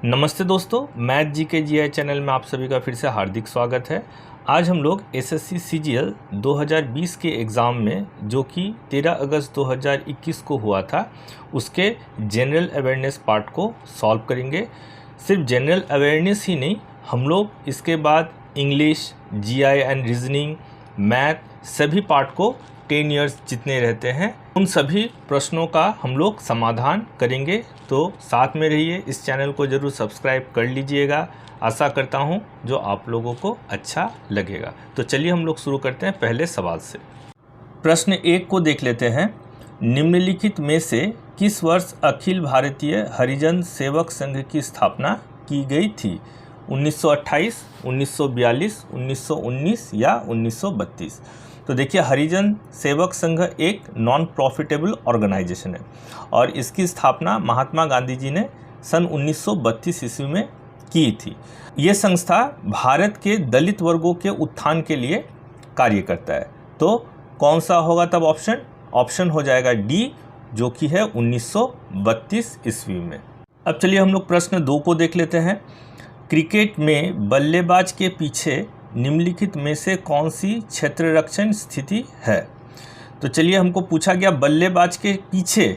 नमस्ते दोस्तों, मैथ जी के जीआई चैनल में आप सभी का फिर से हार्दिक स्वागत है। आज हम लोग एसएससी सीजीएल 2020 के एग्ज़ाम में जो कि 13 अगस्त 2021 को हुआ था उसके जनरल अवेयरनेस पार्ट को सॉल्व करेंगे। सिर्फ जनरल अवेयरनेस ही नहीं, हम लोग इसके बाद English, GI and reasoning, math सभी पार्ट को 10 इयर्स जितने रहते हैं उन सभी प्रश्नों का हम लोग समाधान करेंगे। तो साथ में रहिए, इस चैनल को ज़रूर सब्सक्राइब कर लीजिएगा। आशा करता हूं जो आप लोगों को अच्छा लगेगा। तो चलिए हम लोग शुरू करते हैं पहले सवाल से। प्रश्न 1 को देख लेते हैं। निम्नलिखित में से किस वर्ष अखिल भारतीय हरिजन सेवक संघ की स्थापना की गई थी? 1928, 1942, 1919 या 1932? तो देखिए, हरिजन सेवक संघ एक नॉन प्रॉफिटेबल ऑर्गेनाइजेशन है और इसकी स्थापना महात्मा गांधी जी ने सन 1932 ईस्वी में की थी। ये संस्था भारत के दलित वर्गों के उत्थान के लिए कार्य करता है। तो कौन सा होगा तब ऑप्शन? ऑप्शन हो जाएगा डी, जो कि है 1932 ईस्वी में। अब चलिए हम लोग प्रश्न 2 को देख लेते हैं। क्रिकेट में बल्लेबाज के पीछे निम्नलिखित में से कौन सी क्षेत्ररक्षण स्थिति है? तो चलिए, हमको पूछा गया बल्लेबाज के पीछे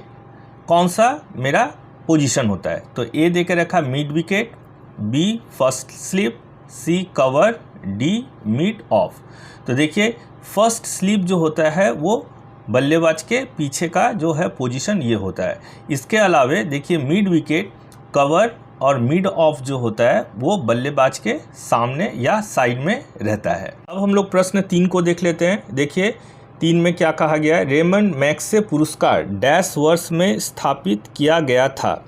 कौन सा मेरा पोजीशन होता है। तो ए दे के रखा mid wicket, B first slip, C cover, D mid off. तो देखिए, फर्स्ट स्लिप जो होता है वो बल्लेबाज के पीछे का जो है पोजीशन ये होता है। इसके अलावे देखिए, मिड विकेट, कवर और मिड ऑफ जो होता है वो बल्लेबाज के सामने या साइड में रहता है। अब हम लोग प्रश्न 3 को देख लेते हैं। देखिए 3 में क्या कहा गया है? रेमंड मैग्सेसे पुरस्कार डैश वर्ष में स्थापित किया गया था।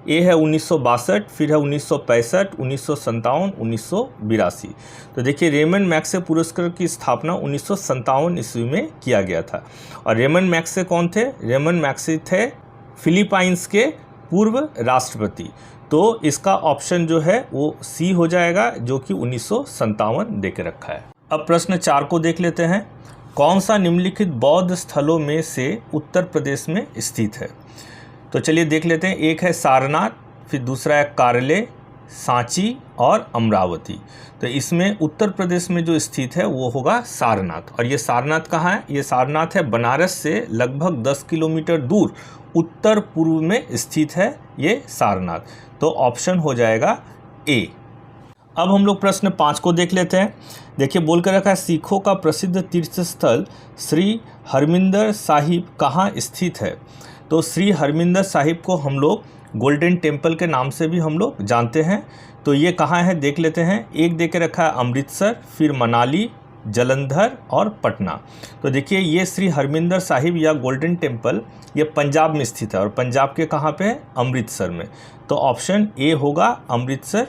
ए है 1962, फिर है 1965, 1957, 1982। तो देखिए, रेमंड मैग्सेसे पुरस्कार की स्थापना 1957 ईस्वी में किया गया था। और रेमंड मैग्सेसे कौन थे? रेमंड मैग्सेसे थे फिलीपाइंस के पूर्व राष्ट्रपति। तो इसका ऑप्शन जो है वो सी हो जाएगा, जो कि 1957 दे के रखा है। अब प्रश्न 4 को देख लेते हैं। कौन सा निम्नलिखित बौद्ध स्थलों में से उत्तर प्रदेश में स्थित है? तो चलिए देख लेते हैं। एक है सारनाथ, फिर दूसरा है कारले, सांची और अमरावती। तो इसमें उत्तर प्रदेश में जो स्थित है वो होगा सारनाथ। और ये सारनाथ कहाँ है? ये सारनाथ है बनारस से लगभग 10 किलोमीटर दूर उत्तर पूर्व में स्थित है ये सारनाथ। तो ऑप्शन हो जाएगा ए। अब हम लोग प्रश्न 5 को देख लेते हैं। देखिए, बोल कर रखा है सिखों का प्रसिद्ध तीर्थ स्थल श्री हरमिंदर साहिब कहाँ स्थित है? तो श्री हरमिंदर साहिब को हम लोग गोल्डन टेम्पल के नाम से भी हम लोग जानते हैं। तो ये कहाँ है देख लेते हैं। एक दे के रखा है अमृतसर, फिर मनाली, जलंधर और पटना। तो देखिए, ये श्री हरमिंदर साहिब या गोल्डन टेम्पल ये पंजाब में स्थित है और पंजाब के कहाँ पे है? अमृतसर में। तो ऑप्शन ए होगा अमृतसर,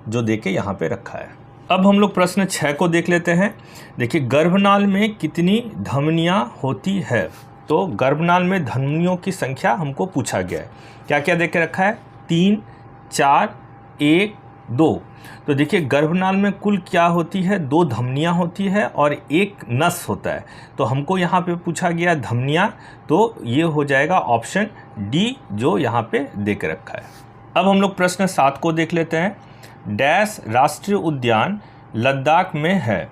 जो दे के यहाँ पे रखा है। अब हम लोग प्रश्न 6 को देख लेते हैं। देखिए, गर्भनाल में कितनी धमनियाँ होती है? तो गर्भनाल में धमनियों की संख्या हमको पूछा गया है। क्या क्या दे के रखा है? 3, 4, 1, 2। तो देखिए, गर्भनाल में कुल क्या होती है? 2 धमनियाँ होती है और 1 नस होता है। तो हमको यहाँ पे पूछा गया धमनियाँ, तो ये हो जाएगा ऑप्शन डी, जो यहाँ पे दे के रखा है। अब हम लोग प्रश्न 7 को देख लेते हैं। डैश राष्ट्रीय उद्यान लद्दाख में है?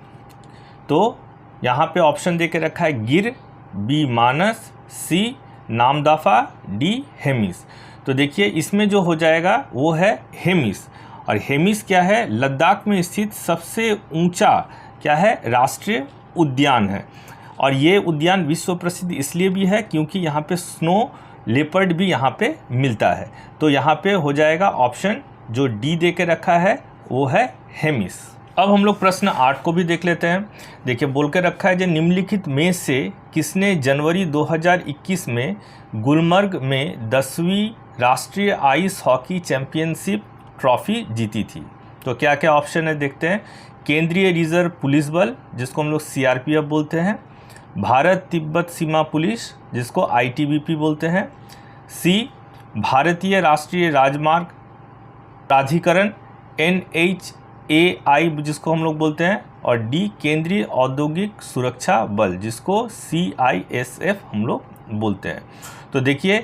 तो यहाँ पे ऑप्शन दे के रखा है गिर, बी मानस, सी नामदफा, डी हेमिस। तो देखिए, इसमें जो हो जाएगा वो है हेमिस। और हेमिस क्या है? लद्दाख में स्थित सबसे ऊंचा क्या है? राष्ट्रीय उद्यान है। और ये उद्यान विश्व प्रसिद्ध इसलिए भी है क्योंकि यहाँ पे स्नो लेपर्ड भी यहाँ पे मिलता है। तो यहाँ पे हो जाएगा ऑप्शन जो डी दे के रखा है वो है हेमिस। अब हम लोग प्रश्न 8 को भी देख लेते हैं। देखिए, बोल के रखा है जो निम्नलिखित में से किसने जनवरी 2021 में गुलमर्ग में 10वीं राष्ट्रीय आइस हॉकी चैंपियनशिप ट्रॉफी जीती थी? तो क्या क्या ऑप्शन है देखते हैं। केंद्रीय रिजर्व पुलिस बल, जिसको हम लोग सीआरपीएफ बोलते हैं, भारत तिब्बत सीमा पुलिस, जिसको आईटीबीपी बोलते हैं, सी भारतीय राष्ट्रीय राजमार्ग प्राधिकरण NHAI, जिसको हम लोग बोलते हैं, और डी केंद्रीय औद्योगिक सुरक्षा बल, जिसको CISF हम लोग बोलते हैं। तो देखिए,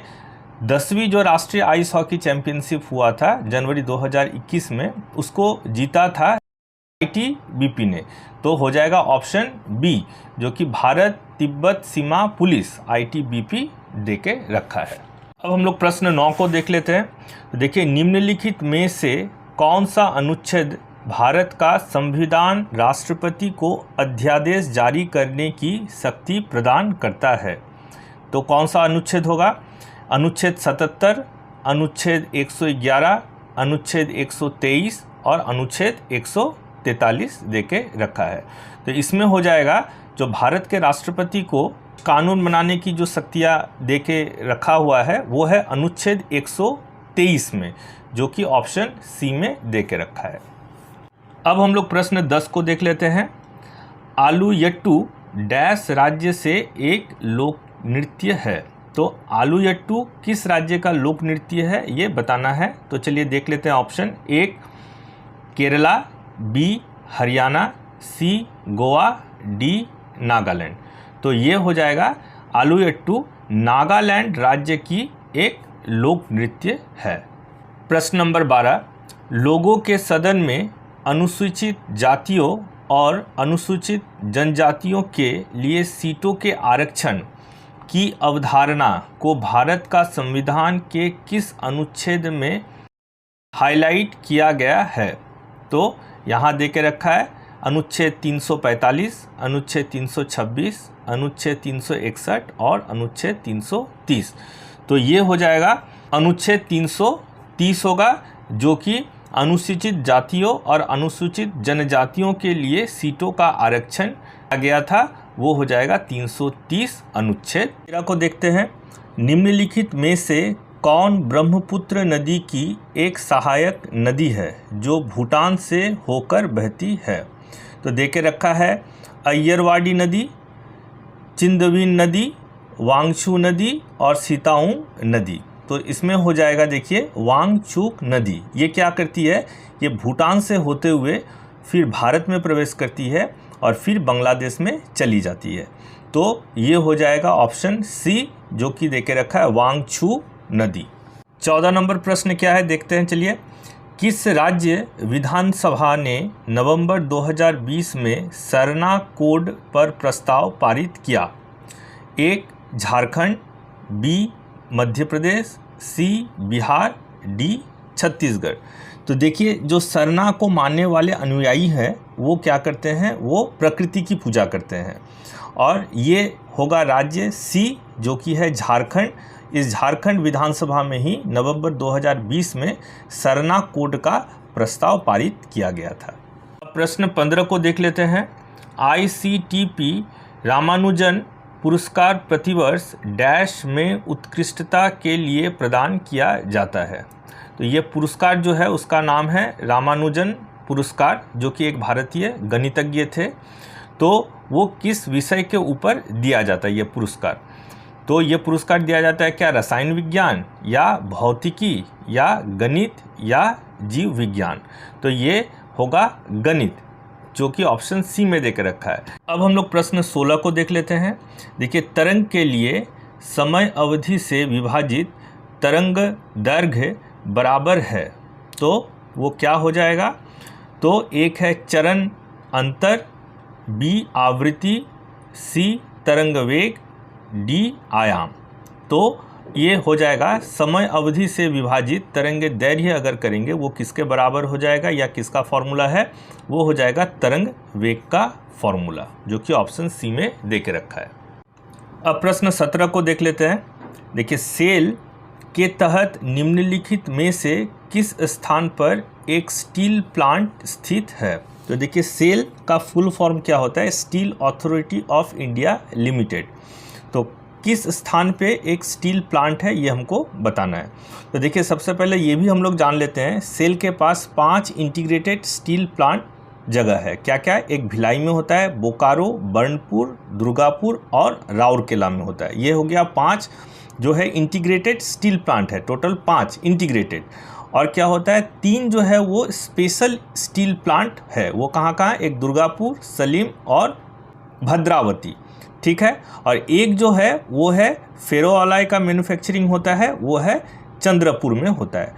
10वीं जो राष्ट्रीय आइस हॉकी चैंपियनशिप हुआ था जनवरी 2021 में, उसको जीता था आईटीबीपी ने। तो हो जाएगा ऑप्शन बी, जो कि भारत तिब्बत सीमा पुलिस आईटीबीपी दे के रखा है। अब हम लोग प्रश्न 9 को देख लेते हैं। तो देखिए, निम्नलिखित में से कौन सा अनुच्छेद भारत का संविधान राष्ट्रपति को अध्यादेश जारी करने की शक्ति प्रदान करता है? तो कौन सा अनुच्छेद होगा? अनुच्छेद 77, अनुच्छेद 111, अनुच्छेद 123 और अनुच्छेद 143 दे के रखा है। तो इसमें हो जाएगा जो भारत के राष्ट्रपति को कानून बनाने की जो शक्तियाँ दे के रखा हुआ है वो है अनुच्छेद 123 में, जो कि ऑप्शन सी में दे के रखा है। अब हम लोग प्रश्न 10 को देख लेते हैं। आलूयट्टू डैश राज्य से एक लोक नृत्य है। तो आलूयट्टू किस राज्य का लोक नृत्य है ये बताना है। तो चलिए देख लेते हैं ऑप्शन। 1 केरला, बी हरियाणा, सी गोवा, डी नागालैंड। तो ये हो जाएगा आलूयट्टू नागालैंड राज्य की एक लोक नृत्य है। प्रश्न नंबर 12, लोगों के सदन में अनुसूचित जातियों और अनुसूचित जनजातियों के लिए सीटों के आरक्षण की अवधारणा को भारत का संविधान के किस अनुच्छेद में हाईलाइट किया गया है? तो यहाँ दे के रखा है अनुच्छेद 345, अनुच्छेद 326, अनुच्छेद 361 और अनुच्छेद 330। तो ये हो जाएगा अनुच्छेद 330 होगा, जो कि अनुसूचित जातियों और अनुसूचित जनजातियों के लिए सीटों का आरक्षण किया गया था। वो हो जाएगा 330 अनुच्छेद। 13 को देखते हैं। निम्नलिखित में से कौन ब्रह्मपुत्र नदी की एक सहायक नदी है जो भूटान से होकर बहती है? तो दे के रखा है अय्यरवाड़ी नदी, चिंदविन नदी, वांगचू नदी और सीताऊं नदी। तो इसमें हो जाएगा देखिए वांगचूक नदी। ये क्या करती है? ये भूटान से होते हुए फिर भारत में प्रवेश करती है और फिर बांग्लादेश में चली जाती है। तो ये हो जाएगा ऑप्शन सी, जो कि देके रखा है वांगचू नदी। 14 नंबर प्रश्न क्या है देखते हैं। चलिए, किस राज्य विधानसभा ने नवंबर 2020 में सरना कोड पर प्रस्ताव पारित किया? 1 झारखंड, बी मध्य प्रदेश, सी बिहार, डी छत्तीसगढ़। तो देखिए, जो सरना को मानने वाले अनुयायी हैं वो क्या करते हैं? वो प्रकृति की पूजा करते हैं, और ये होगा राज्य सी, जो कि है झारखंड। इस झारखंड विधानसभा में ही नवंबर 2020 में सरना कोड का प्रस्ताव पारित किया गया था। अब प्रश्न 15 को देख लेते हैं। ICTP रामानुजन पुरस्कार प्रतिवर्ष डैश में उत्कृष्टता के लिए प्रदान किया जाता है। तो ये पुरस्कार जो है उसका नाम है रामानुजन पुरस्कार, जो कि एक भारतीय गणितज्ञ थे। तो वो किस विषय के ऊपर दिया जाता है ये पुरस्कार? तो ये पुरस्कार दिया जाता है क्या रसायन विज्ञान या भौतिकी या गणित या जीव विज्ञान? तो ये होगा गणित, जो कि ऑप्शन सी में देकर रखा है। अब हम लोग प्रश्न 16 को देख लेते हैं। देखिए, तरंग के लिए समय अवधि से विभाजित तरंग दैर्घ्य बराबर है, तो वो क्या हो जाएगा? तो 1 है चरण अंतर, बी आवृत्ति, सी तरंग वेग, डी आयाम। तो ये हो जाएगा समय अवधि से विभाजित तरंग दैर्घ्य अगर करेंगे वो किसके बराबर हो जाएगा या किसका फॉर्मूला है? वो हो जाएगा तरंग वेग का फॉर्मूला, जो कि ऑप्शन सी में दे के रखा है। अब प्रश्न 17 को देख लेते हैं। देखिए, सेल के तहत निम्नलिखित में से किस स्थान पर एक स्टील प्लांट स्थित है? तो देखिए, सेल का फुल फॉर्म क्या होता है? Steel authority of India limited. तो किस स्थान पे एक स्टील प्लांट है ये हमको बताना है। तो देखिए, सबसे पहले ये भी हम लोग जान लेते हैं, सेल के पास 5 इंटीग्रेटेड स्टील प्लांट जगह है। क्या क्या? एक भिलाई में होता है, बोकारो, बर्नपुर, दुर्गापुर और राउरकेला में होता है। ये हो गया 5 जो है इंटीग्रेटेड स्टील प्लांट है, टोटल 5 इंटीग्रेटेड। और क्या होता है, 3 जो है वो स्पेशल स्टील प्लांट है। वो कहाँ कहाँ? एक दुर्गापुर, सलीम और भद्रावती। ठीक है। और एक जो है वो है फेरो अलॉय का मैन्युफैक्चरिंग होता है, वो है चंद्रपुर में होता है।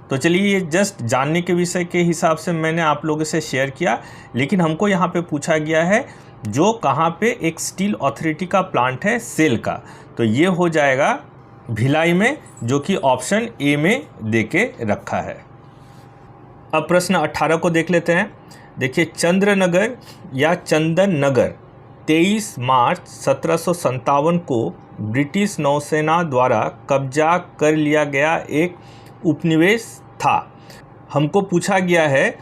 तो चलिए ये जस्ट जानने के विषय के हिसाब से मैंने आप लोगों से शेयर किया, लेकिन हमको यहाँ पे पूछा गया है जो कहाँ पे एक स्टील अथॉरिटी का प्लांट है सेल का, तो ये हो जाएगा भिलाई में, जो कि ऑप्शन ए में देके रखा है। अब प्रश्न 18 को देख लेते हैं। देखिए, चंद्रनगर या चंदन नगर 23 मार्च 1757 को ब्रिटिश नौसेना द्वारा कब्जा कर लिया गया एक उपनिवेश था। हमको पूछा गया है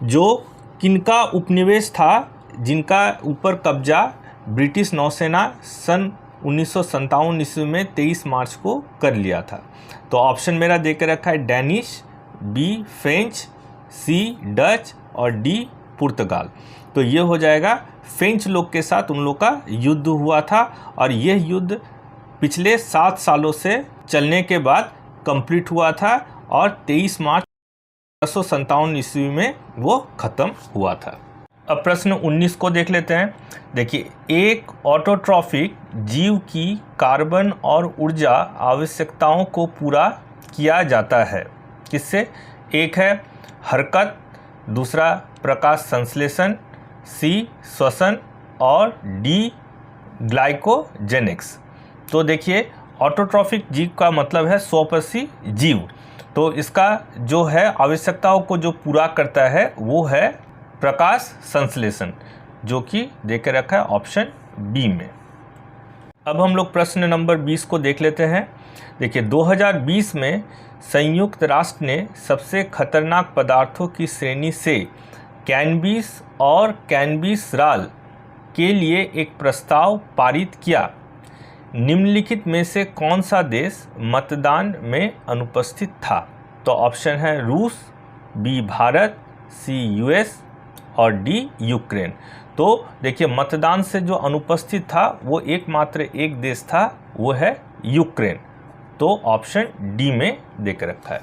जो किनका उपनिवेश था जिनका ऊपर कब्जा ब्रिटिश नौसेना सन 1957 ईस्वी में 23 मार्च को कर लिया था। तो ऑप्शन मेरा दे के रखा है डेनिश, बी फ्रेंच, सी डच और डी पुर्तगाल। तो ये हो जाएगा फ्रेंच लोग के साथ उन लोग का युद्ध हुआ था, और यह युद्ध पिछले 7 सालों से चलने के बाद कंप्लीट हुआ था और 23 मार्च 1757 ईस्वी में वो ख़त्म हुआ था। अब प्रश्न 19 को देख लेते हैं। देखिए, एक ऑटोट्रॉफिक जीव की कार्बन और ऊर्जा आवश्यकताओं को पूरा किया जाता है किससे? एक है हरकत, दूसरा प्रकाश संश्लेषण, सी श्वसन और डी ग्लाइकोजेनिक्स। तो देखिए, ऑटोट्रॉफिक जीव का मतलब है स्वपसी जीव, तो इसका जो है आवश्यकताओं को जो पूरा करता है वो है प्रकाश संश्लेषण, जो कि देके रखा है ऑप्शन बी में। अब हम लोग प्रश्न नंबर 20 को देख लेते हैं। देखिए, 2020 में संयुक्त राष्ट्र ने सबसे खतरनाक पदार्थों की श्रेणी से कैनबिस और कैनबिसराल के लिए एक प्रस्ताव पारित किया। निम्नलिखित में से कौन सा देश मतदान में अनुपस्थित था? तो ऑप्शन है रूस, बी भारत, सी यूएस और डी यूक्रेन। तो देखिए, मतदान से जो अनुपस्थित था वो एकमात्र एक देश था, वो है यूक्रेन। तो ऑप्शन डी में देकर रखा है।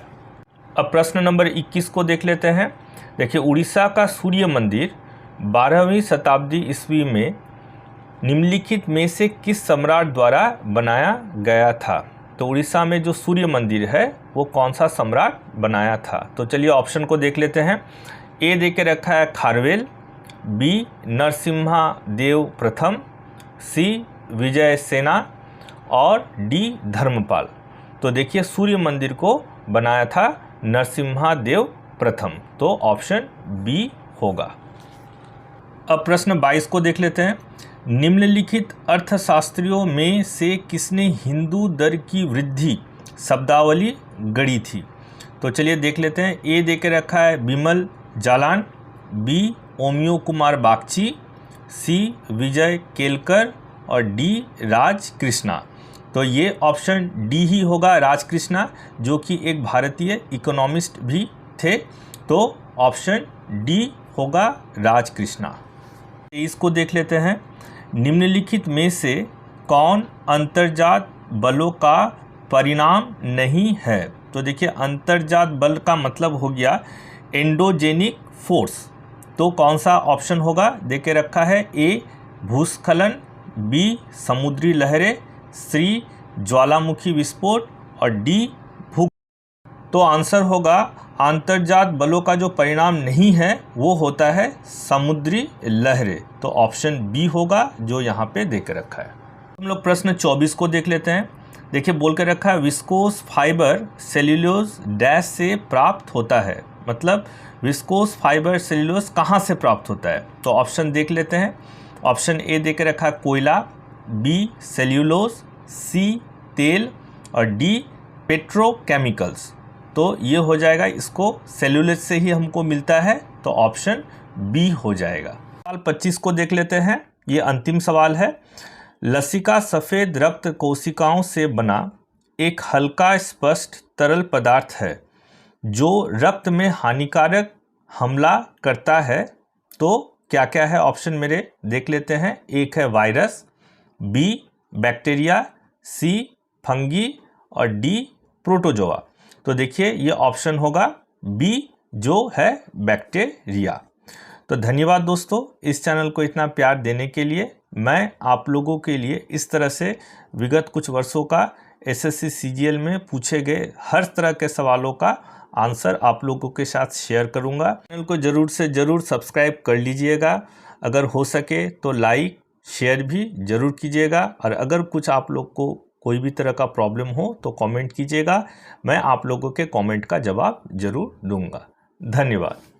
अब प्रश्न नंबर 21 को देख लेते हैं। देखिए, उड़ीसा का सूर्य मंदिर 12वीं शताब्दी ईस्वी में निम्नलिखित में से किस सम्राट द्वारा बनाया गया था? तो उड़ीसा में जो सूर्य मंदिर है वो कौन सा सम्राट बनाया था? तो चलिए ऑप्शन को देख लेते हैं। ए दे के रखा है खारवेल, बी नरसिम्हा देव प्रथम, सी विजय सेना और डी धर्मपाल। तो देखिए, सूर्य मंदिर को बनाया था नरसिम्हा देव प्रथम, तो ऑप्शन बी होगा। अब प्रश्न 22 को देख लेते हैं। निम्नलिखित अर्थशास्त्रियों में से किसने हिंदू दर की वृद्धि शब्दावली गढ़ी थी? तो चलिए देख लेते हैं। ए दे के रखा है बिमल जालान, बी ओमियो कुमार बागची, सी विजय केलकर और डी राज कृष्णा। तो ये ऑप्शन डी ही होगा, राज कृष्णा, जो कि एक भारतीय इकोनॉमिस्ट भी थे। तो ऑप्शन डी होगा राज कृष्णा। इसको देख लेते हैं। निम्नलिखित में से कौन अंतर्जात बलों का परिणाम नहीं है? तो देखिए, अंतर्जात बल का मतलब हो गया एंडोजेनिक फोर्स। तो कौन सा ऑप्शन होगा? देके रखा है ए भूस्खलन, बी समुद्री लहरें, सी ज्वालामुखी विस्फोट और डी भूकंप। तो आंसर होगा अंतर्जात बलों का जो परिणाम नहीं है वो होता है समुद्री लहरें। तो ऑप्शन बी होगा जो यहाँ पे देकर रखा है। हम लोग प्रश्न 24 को देख लेते हैं। देखिए, बोल कर रखा है विस्कोस फाइबर सेल्यूलोज डैश से प्राप्त होता है। मतलब विस्कोस फाइबर सेल्यूलोज कहाँ से प्राप्त होता है? तो ऑप्शन देख लेते हैं। ऑप्शन ए दे के रखा है कोयला, बी सेल्यूलोज, सी तेल और डी पेट्रोकेमिकल्स। तो ये हो जाएगा, इसको सेल्यूलोज से ही हमको मिलता है, तो ऑप्शन बी हो जाएगा। सवाल 25 को देख लेते हैं। ये अंतिम सवाल है। लसिका सफ़ेद रक्त कोशिकाओं से बना एक हल्का स्पष्ट तरल पदार्थ है जो रक्त में हानिकारक हमला करता है। तो क्या क्या है ऑप्शन मेरे देख लेते हैं। एक है वायरस, बी बैक्टीरिया, सी फंगी और डी प्रोटोजोआ। तो देखिए, ये ऑप्शन होगा बी जो है बैक्टीरिया। तो धन्यवाद दोस्तों, इस चैनल को इतना प्यार देने के लिए। मैं आप लोगों के लिए इस तरह से विगत कुछ वर्षों का एसएससी सीजीएल में पूछे गए हर तरह के सवालों का आंसर आप लोगों के साथ शेयर करूंगा। चैनल को ज़रूर से ज़रूर सब्सक्राइब कर लीजिएगा, अगर हो सके तो लाइक शेयर भी ज़रूर कीजिएगा, और अगर कुछ आप लोग को कोई भी तरह का प्रॉब्लम हो तो कमेंट कीजिएगा, मैं आप लोगों के कमेंट का जवाब ज़रूर दूंगा। धन्यवाद।